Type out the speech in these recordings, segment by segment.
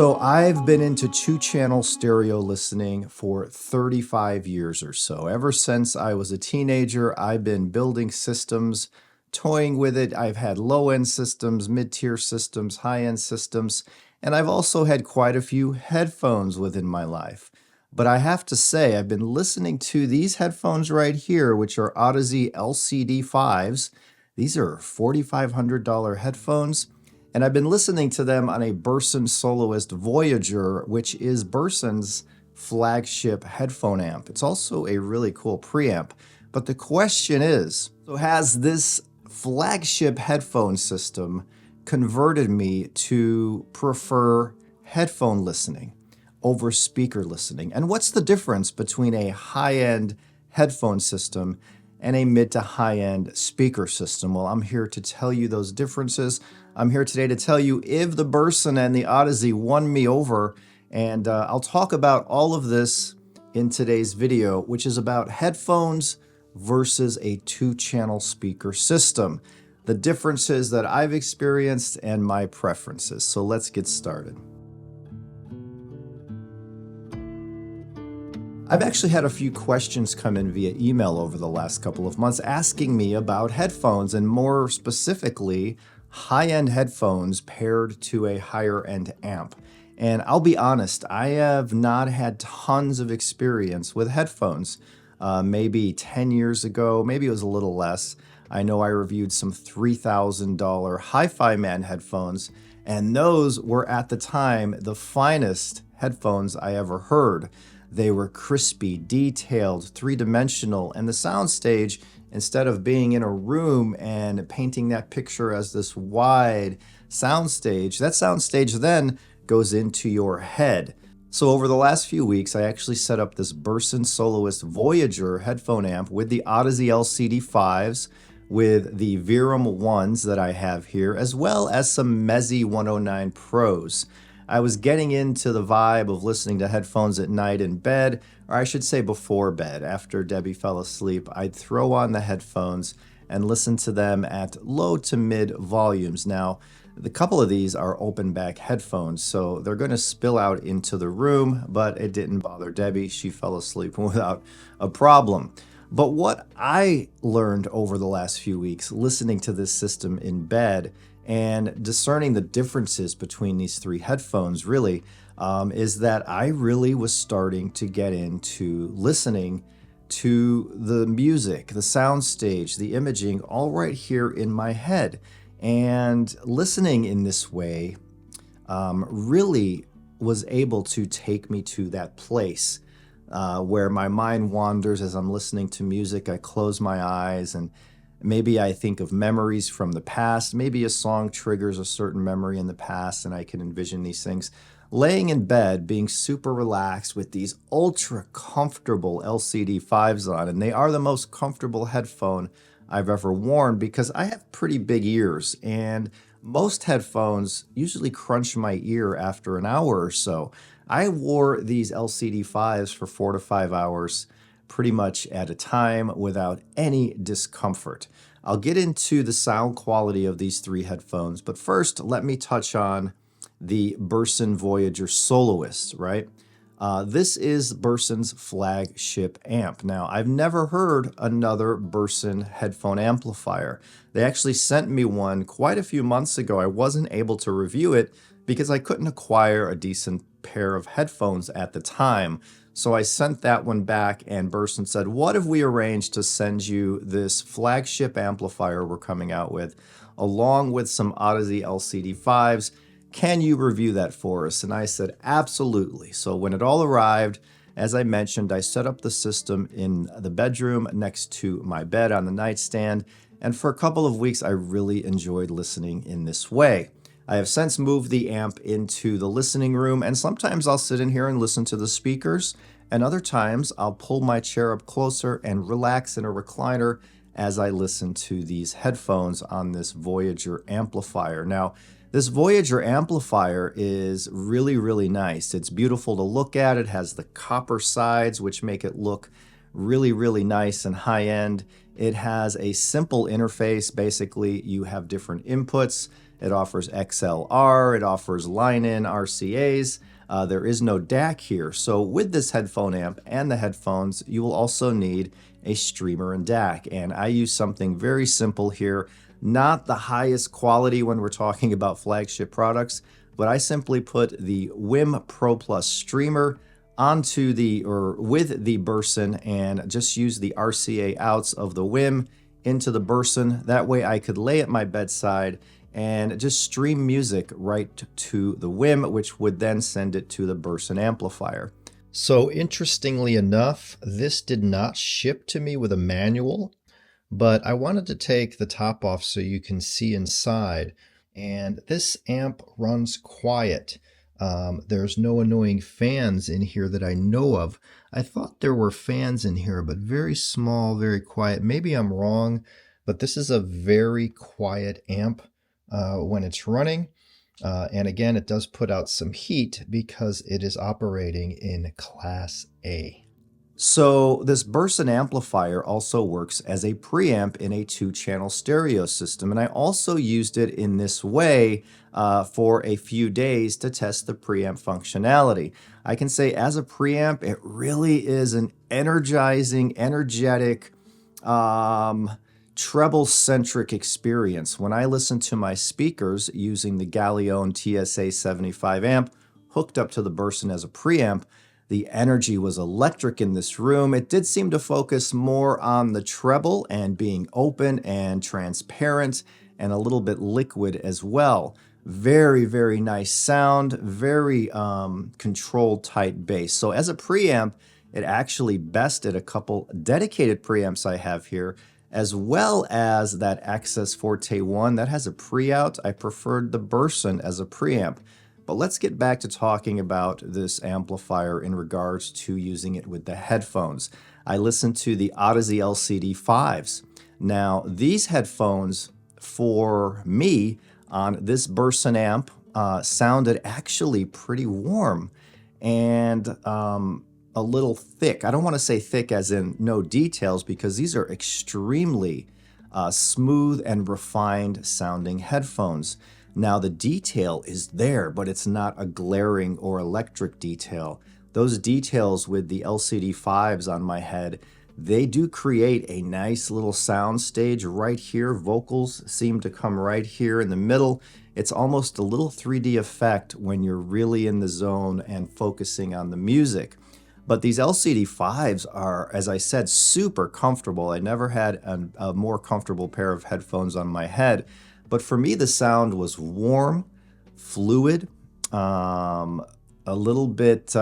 So I've been into two-channel stereo listening for 35 years or so. Ever since I was a teenager, I've been building systems, toying with it. I've had low-end systems, mid-tier systems, high-end systems, and I've also had quite a few headphones within my life. But I have to say, I've been listening to these headphones right here, which are Audeze LCD 5s. These are $4,500 headphones. And I've been listening to them on a Burson Soloist Voyager, which is Burson's flagship headphone amp. It's also a really cool preamp. But the question is, so has this flagship headphone system converted me to prefer headphone listening over speaker listening? And what's the difference between a high-end headphone system and a mid to high-end speaker system? Well, I'm here to tell you those differences. I'm here today to tell you if the Burson and the Audeze won me over, and I'll talk about all of this in today's video, which is about headphones versus a two-channel speaker system, the differences that I've experienced and my preferences. So let's get started. I've actually had a few questions come in via email over the last couple of months asking me about headphones, and more specifically, high-end headphones paired to a higher-end amp. And I'll be honest, I have not had tons of experience with headphones. Maybe 10 years ago, maybe it was a little less, I know I reviewed some $3,000 Hi-Fi Man headphones, and those were at the time the finest headphones I ever heard. They were crispy, detailed, three-dimensional, and the soundstage, instead of being in a room and painting that picture as this wide soundstage, that soundstage then goes into your head. So over the last few weeks, I actually set up this Burson Soloist Voyager headphone amp with the Audeze LCD 5s, with the Verum 1s that I have here, as well as some Mezzi 109 Pros. I was getting into the vibe of listening to headphones at night in bed, or I should say before bed. After Debbie fell asleep, I'd throw on the headphones and listen to them at low to mid volumes. Now, the couple of these are open back headphones, so they're going to spill out into the room, but it didn't bother Debbie. She fell asleep without a problem. But what I learned over the last few weeks listening to this system in bed and discerning the differences between these three headphones really is that I really was starting to get into listening to the music, the soundstage, the imaging, all right here in my head. And listening in this way really was able to take me to that place where my mind wanders as I'm listening to music. I close my eyes and maybe I think of memories from the past. Maybe a song triggers a certain memory in the past and I can envision these things. Laying in bed, being super relaxed with these ultra comfortable LCD 5s on, and they are the most comfortable headphone I've ever worn because I have pretty big ears, and most headphones usually crunch my ear after an hour or so. I wore these LCD 5s for 4 to 5 hours pretty much at a time without any discomfort. I'll get into the sound quality of these three headphones, but first let me touch on the Burson Voyager Soloist, right? This is Burson's flagship amp. Now, I've never heard another Burson headphone amplifier. They actually sent me one quite a few months ago. I wasn't able to review it because I couldn't acquire a decent pair of headphones at the time. So I sent that one back, and Burson said, what if we arranged to send you this flagship amplifier we're coming out with, along with some Audeze LCD 5s? Can you review that for us? And I said, absolutely. So when it all arrived, as I mentioned, I set up the system in the bedroom next to my bed on the nightstand. And for a couple of weeks, I really enjoyed listening in this way. I have since moved the amp into the listening room, and sometimes I'll sit in here and listen to the speakers, and other times I'll pull my chair up closer and relax in a recliner as I listen to these headphones on this Voyager amplifier. Now, this Voyager amplifier is really, really nice. It's beautiful to look at. It has the copper sides, which make it look really, really nice and high-end. It has a simple interface. Basically, you have different inputs, It offers XLR, it offers line-in RCAs. There is no DAC here. So with this headphone amp and the headphones, you will also need a streamer and DAC. And I use something very simple here, not the highest quality when we're talking about flagship products, but I simply put the WIM Pro Plus streamer onto with the Burson and just use the RCA outs of the WIM into the Burson. That way I could lay at my bedside and just stream music right to the WIM, which would then send it to the Burson amplifier. So interestingly enough, this did not ship to me with a manual, but I wanted to take the top off so you can see inside. And this amp runs quiet. There's no annoying fans in here that I know of. I thought there were fans in here, but very small, very quiet. Maybe I'm wrong, but this is a very quiet amp when it's running. And again, it does put out some heat because it is operating in Class A. So this Burson amplifier also works as a preamp in a 2-channel stereo system. And I also used it in this way for a few days to test the preamp functionality. I can say as a preamp, it really is an energizing, energetic, treble-centric experience. When I listen to my speakers using the Gallione TSA 75 amp hooked up to the Burson as a preamp, the energy was electric in this room. It did seem to focus more on the treble and being open and transparent and a little bit liquid as well. Very, very nice sound, very controlled, tight bass. So as a preamp, it actually bested a couple dedicated preamps I have here, as well as that Access Forte 1 that has a pre-out. I preferred the Burson as a preamp. But let's get back to talking about this amplifier in regards to using it with the headphones. I listened to the Audeze LCD5s. Now, these headphones, for me, on this Burson amp, sounded actually pretty warm and a little thick. I don't want to say thick as in no details, because these are extremely smooth and refined sounding headphones. Now the detail is there, but it's not a glaring or electric detail. Those details with the LCD5s on my head, they do create a nice little sound stage right here. Vocals seem to come right here in the middle. It's almost a little 3D effect when you're really in the zone and focusing on the music. But these LCD5s are, as I said, super comfortable. I never had a more comfortable pair of headphones on my head. But for me, the sound was warm, fluid, a little bit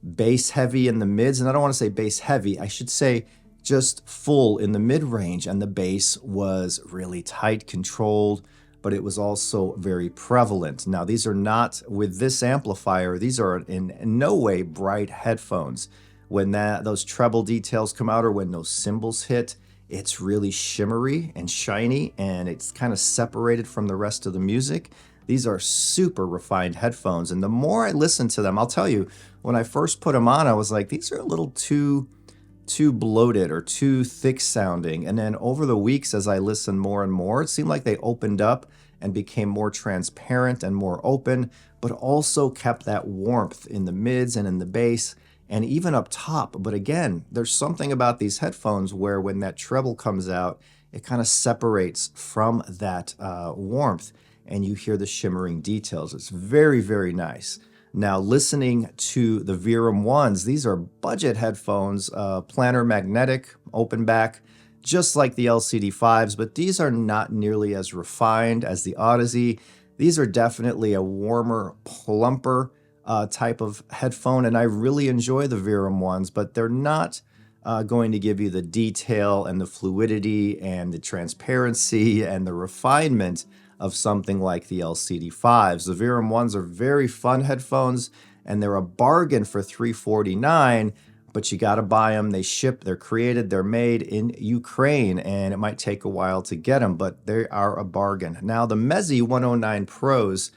bass heavy in the mids. And I don't want to say bass heavy, I should say just full in the mid range. And the bass was really tight, controlled, but it was also very prevalent. Now, these are not, with this amplifier, these are in no way bright headphones. When those treble details come out or when those cymbals hit, it's really shimmery and shiny, and it's kind of separated from the rest of the music. These are super refined headphones, and the more I listen to them, I'll tell you, when I first put them on, I was like, these are a little too bloated or too thick sounding. And then over the weeks, as I listened more and more, it seemed like they opened up and became more transparent and more open, but also kept that warmth in the mids and in the bass, and even up top. But again, there's something about these headphones where when that treble comes out, it kind of separates from that warmth, and you hear the shimmering details. It's very, very nice. Now, listening to the Verum ones, these are budget headphones, planar magnetic, open back, just like the LCD5s, but these are not nearly as refined as the Audeze. These are definitely a warmer, plumper type of headphone, and I really enjoy the Verum ones, but they're not going to give you the detail and the fluidity and the transparency and the refinement of something like the LCD5s. The Verum ones are very fun headphones, and they're a bargain for $349, but you got to buy them. They ship, they're created, they're made in Ukraine, and it might take a while to get them, but they are a bargain. Now, the Mezi 109 Pros,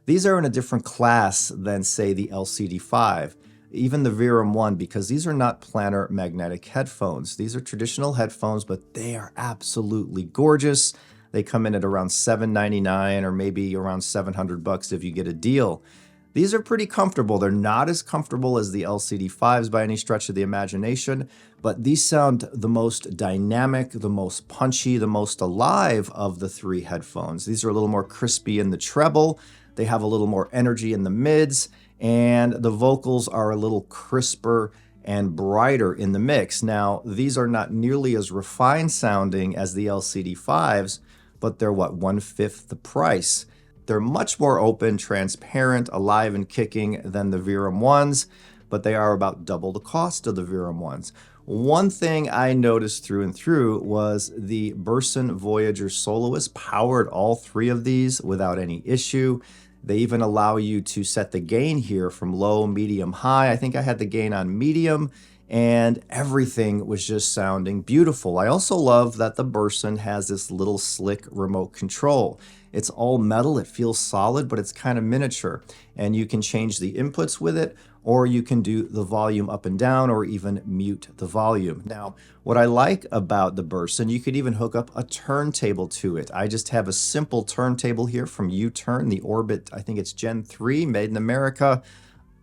these are in a different class than, say, the LCD5, even the Verum 1, because these are not planar magnetic headphones. These are traditional headphones, but they are absolutely gorgeous. They come in at around $799 or maybe around $700 if you get a deal. These are pretty comfortable. They're not as comfortable as the LCD5s by any stretch of the imagination, but these sound the most dynamic, the most punchy, the most alive of the three headphones. These are a little more crispy in the treble. They have a little more energy in the mids, and the vocals are a little crisper and brighter in the mix. Now, these are not nearly as refined sounding as the LCD5s, but they're what, 1/5 the price. They're much more open, transparent, alive and kicking than the Verum ones, but they are about double the cost of the Verum ones. One thing I noticed through and through was the Burson Voyager Soloist powered all three of these without any issue. They even allow you to set the gain here from low, medium, high. I think I had the gain on medium, and everything was just sounding beautiful. I also love that the Burson has this little slick remote control. It's all metal, it feels solid, but it's kind of miniature. And you can change the inputs with it, or you can do the volume up and down, or even mute the volume. Now, what I like about the Burson, you could even hook up a turntable to it. I just have a simple turntable here from U-Turn, the Orbit, I think it's Gen 3, made in America,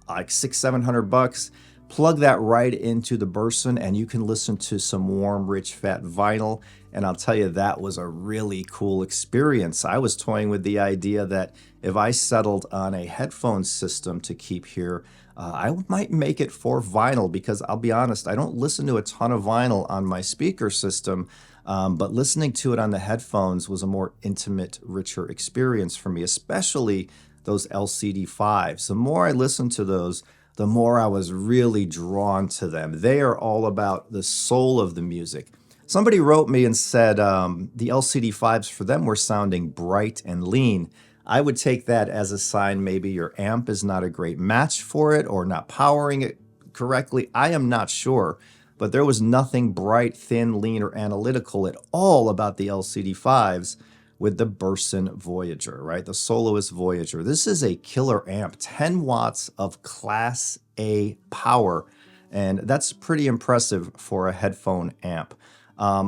like $600-700. Plug that right into the Burson and you can listen to some warm, rich, fat vinyl. And I'll tell you, that was a really cool experience. I was toying with the idea that if I settled on a headphone system to keep here, I might make it for vinyl, because I'll be honest, I don't listen to a ton of vinyl on my speaker system, but listening to it on the headphones was a more intimate, richer experience for me, especially those LCD5s. The more I listened to those, the more I was really drawn to them. They are all about the soul of the music. Somebody wrote me and said the LCD5s for them were sounding bright and lean. I would take that as a sign maybe your amp is not a great match for it or not powering it correctly. I am not sure, but there was nothing bright, thin, lean, or analytical at all about the LCD5s with the Burson Voyager, right? The Soloist Voyager. This is a killer amp, 10 watts of Class A power, and that's pretty impressive for a headphone amp.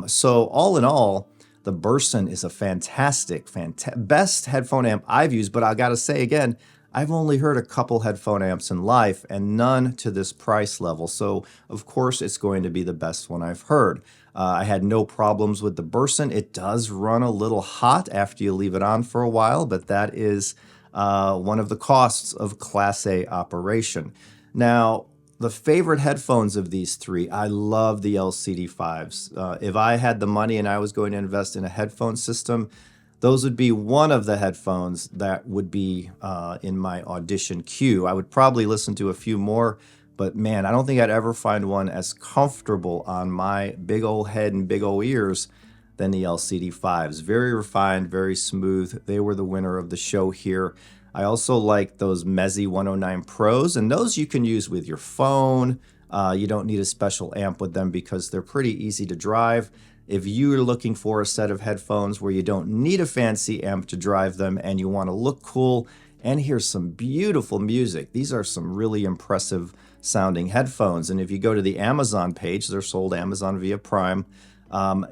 So all in all, the Burson is a fantastic, best headphone amp I've used, but I gotta say again, I've only heard a couple headphone amps in life and none to this price level. So of course it's going to be the best one I've heard. I had no problems with the Burson. It does run a little hot after you leave it on for a while, but that is one of the costs of Class A operation. Now, the favorite headphones of these three, I love the LCD5s. If I had the money and I was going to invest in a headphone system, those would be one of the headphones that would be in my audition queue. I would probably listen to a few more, but man, I don't think I'd ever find one as comfortable on my big old head and big old ears than the LCD5s. Very refined, very smooth. They were the winner of the show here. I also like those Mezzi 109 Pros, and those you can use with your phone. You don't need a special amp with them because they're pretty easy to drive. If you're looking for a set of headphones where you don't need a fancy amp to drive them and you want to look cool and hear some beautiful music, these are some really impressive sounding headphones. And if you go to the Amazon page, they're sold Amazon via Prime,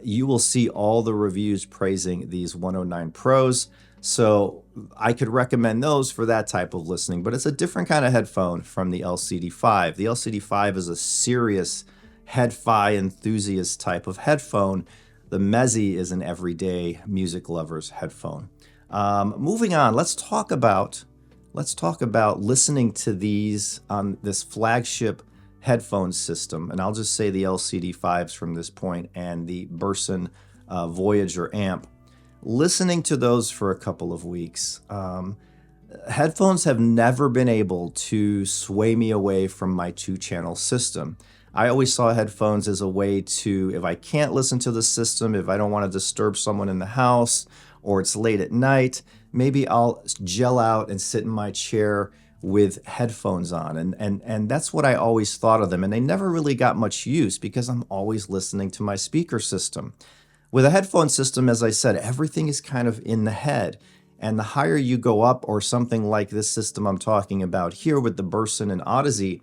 you will see all the reviews praising these 109 Pros. So I could recommend those for that type of listening, but it's a different kind of headphone from the LCD5. The LCD5 is a serious head-fi enthusiast type of headphone. The Mezzi is an everyday music lover's headphone. Moving on, let's talk about listening to these on this flagship headphone system, and I'll just say the LCD5s from this point and the Burson Voyager amp. Listening to those for a couple of weeks, headphones have never been able to sway me away from my two-channel system. I always saw headphones as a way to, if I can't listen to the system, if I don't want to disturb someone in the house, or it's late at night, maybe I'll gel out and sit in my chair with headphones on. And that's what I always thought of them. And they never really got much use because I'm always listening to my speaker system. With a headphone system, as I said, everything is kind of in the head. And the higher you go up, or something like this system I'm talking about here with the Burson and Audeze,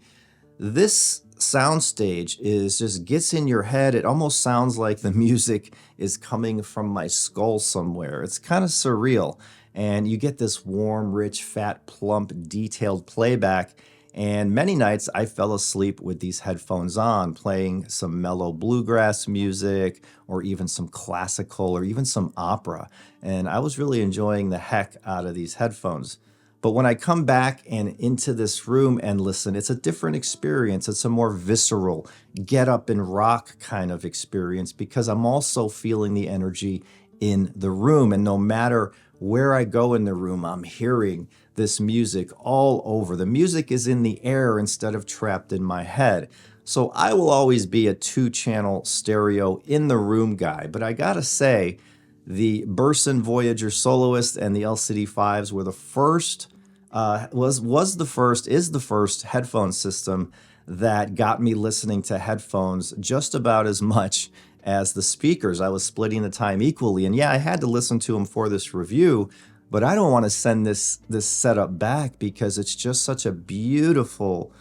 this soundstage is just gets in your head. It almost sounds like the music is coming from my skull somewhere. It's kind of surreal. And you get this warm, rich, fat, plump, detailed playback. And many nights I fell asleep with these headphones on, playing some mellow bluegrass music or even some classical or even some opera. And I was really enjoying the heck out of these headphones. But when I come back and into this room and listen, it's a different experience. It's a more visceral, get up and rock kind of experience because I'm also feeling the energy in the room. And no matter where I go in the room, I'm hearing this music all over. The music is in the air instead of trapped in my head. So I will always be a 2-channel stereo in the room guy. But I gotta say, the Burson Voyager Soloist and the LCD5s were the first, is the first headphone system that got me listening to headphones just about as much as the speakers. I was splitting the time equally. And yeah, I had to listen to them for this review, but I don't want to send this setup back because it's just such a beautiful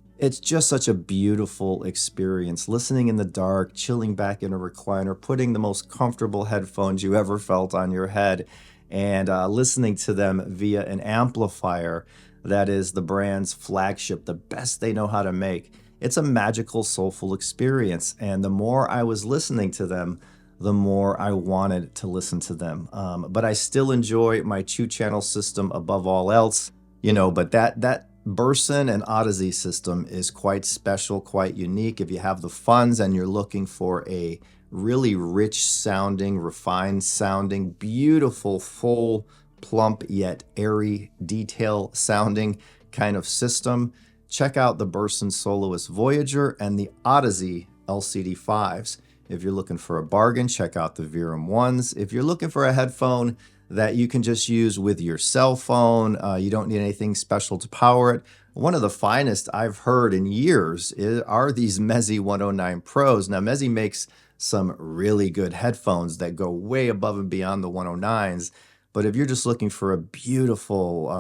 experience. Listening in the dark, chilling back in a recliner, putting the most comfortable headphones you ever felt on your head, and listening to them via an amplifier that is the brand's flagship, the best they know how to make. It's a magical, soulful experience. And the more I was listening to them, the more I wanted to listen to them. But I still enjoy my 2-channel system above all else, but that Burson and Audeze system is quite special, quite unique. If you have the funds and you're looking for a really rich sounding, refined sounding, beautiful, full, plump yet airy, detail sounding kind of system, check out the Burson Soloist Voyager and the Audeze LCD5s. If you're looking for a bargain, check out the Verum ones. If you're looking for a headphone that you can just use with your cell phone, you don't need anything special to power it. One of the finest I've heard in years are these Meze 109 Pros. Now, Meze makes some really good headphones that go way above and beyond the 109s. But if you're just looking for a beautiful,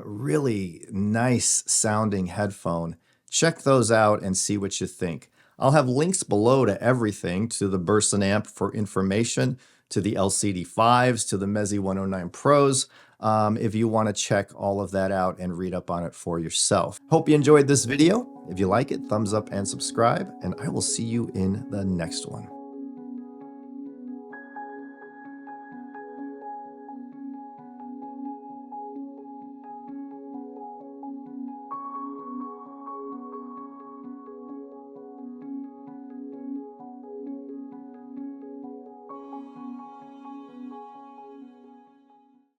really nice sounding headphone, check those out and see what you think. I'll have links below to everything, to the Burson amp for information, to the LCD5s, to the Meze 109 Pros, if you want to check all of that out and read up on it for yourself. Hope you enjoyed this video. If you like it, thumbs up and subscribe, and I will see you in the next one.